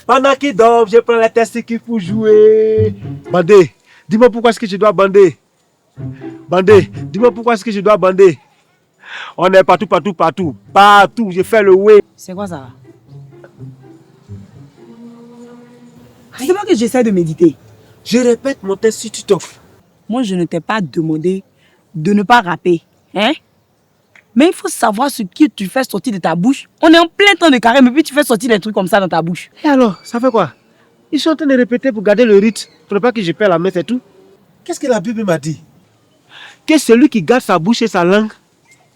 Pendant qu'il dort, je prends la test qu'il faut jouer. Bandé, dis-moi pourquoi est-ce que je dois bander. Bandé, dis-moi pourquoi est-ce que je dois bander. On est partout, partout, partout. Partout, je fais le way. C'est quoi ça? C'est pas que j'essaie de méditer. Je répète mon test sur TikTok. Moi, je ne t'ai pas demandé de ne pas rapper. Hein? Mais il faut savoir ce que tu fais sortir de ta bouche. On est en plein temps de carême et puis tu fais sortir des trucs comme ça dans ta bouche. Et alors, ça fait quoi? Ils sont en train de répéter pour garder le rythme. Pour ne pas que je perds la main, c'est tout. Qu'est-ce que la Bible m'a dit? Que celui qui garde sa bouche et sa langue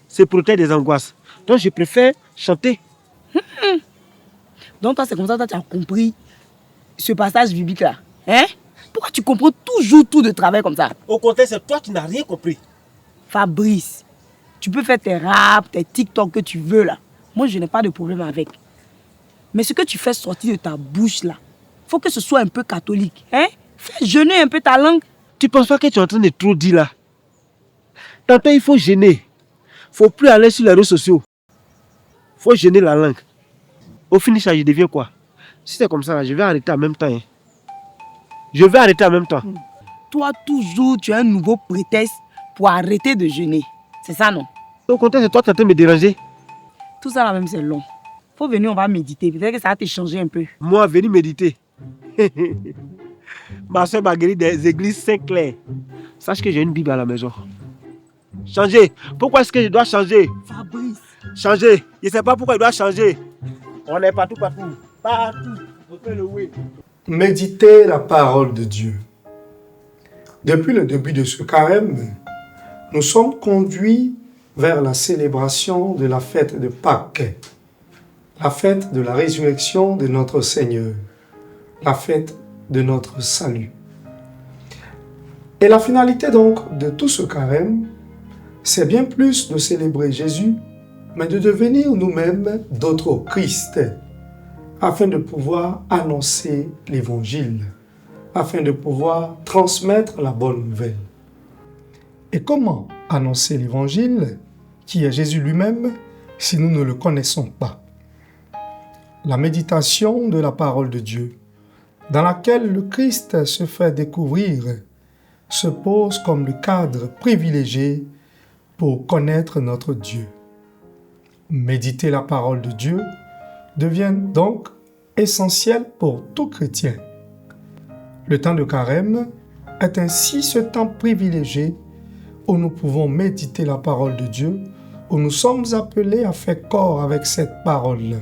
se protège des angoisses. Donc je préfère chanter. Donc toi, c'est comme ça que tu as compris ce passage biblique là. Hein? Pourquoi tu comprends toujours tout de travers comme ça? Au contraire, c'est toi qui n'as rien compris. Fabrice, tu peux faire tes raps, tes TikTok que tu veux là. Moi, je n'ai pas de problème avec. Mais ce que tu fais sortir de ta bouche là, faut que ce soit un peu catholique. Hein? Fais jeûner un peu ta langue. Tu penses pas que tu es en train de trop dire là? Tantôt, il faut gêner. Faut plus aller sur les réseaux sociaux. Faut gêner la langue. Au finish, je deviens quoi? Si c'est comme ça, là, je vais arrêter en même temps. Hein. Je vais arrêter en même temps. Toi, toujours, tu as un nouveau prétexte pour arrêter de jeûner. C'est ça, non? Au contraire, c'est toi qui es en train de me déranger. Tout ça là même, c'est long. Faut venir, on va méditer. Peut-être que ça va te changer un peu. Moi, venir méditer. Ma soeur Marguerite des églises Saint-Clair. Sache que j'ai une Bible à la maison. Changer. Pourquoi est-ce que je dois changer? Fabrice. Changer. Je ne sais pas pourquoi je dois changer. On est partout, partout. Partout. On fait le way. Méditer la parole de Dieu. Depuis le début de ce carême, nous sommes conduits vers la célébration de la fête de Pâques, la fête de la résurrection de notre Seigneur, la fête de notre salut. Et la finalité donc de tout ce carême, c'est bien plus de célébrer Jésus, mais de devenir nous-mêmes d'autres Christ, afin de pouvoir annoncer l'Évangile, afin de pouvoir transmettre la bonne nouvelle. Et comment annoncer l'Évangile, qui est Jésus lui-même, si nous ne le connaissons pas? La méditation de la parole de Dieu, dans laquelle le Christ se fait découvrir, se pose comme le cadre privilégié pour connaître notre Dieu. Méditer la parole de Dieu devient donc essentiel pour tout chrétien. Le temps de carême est ainsi ce temps privilégié où nous pouvons méditer la parole de Dieu, où nous sommes appelés à faire corps avec cette parole.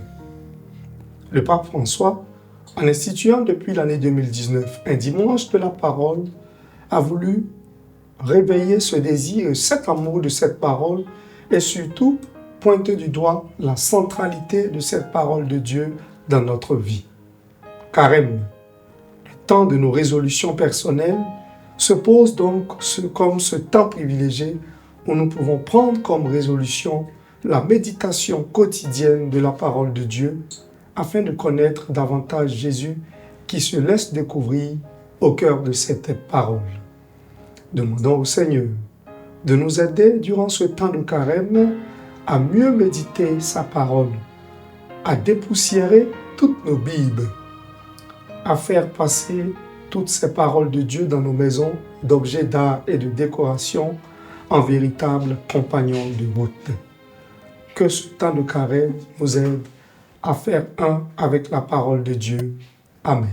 Le pape François, en instituant depuis l'année 2019 un dimanche de la parole, a voulu réveiller ce désir, cet amour de cette parole et surtout pointer du doigt la centralité de cette parole de Dieu dans notre vie. Carême, le temps de nos résolutions personnelles, se pose donc comme ce temps privilégié où nous pouvons prendre comme résolution la méditation quotidienne de la parole de Dieu afin de connaître davantage Jésus qui se laisse découvrir au cœur de cette parole. Demandons au Seigneur de nous aider durant ce temps de carême à mieux méditer sa parole, à dépoussiérer toutes nos Bibles, à faire passer toutes ces paroles de Dieu dans nos maisons d'objets d'art et de décoration en véritables compagnons de route. Que ce temps de carême nous aide à faire un avec la parole de Dieu. Amen.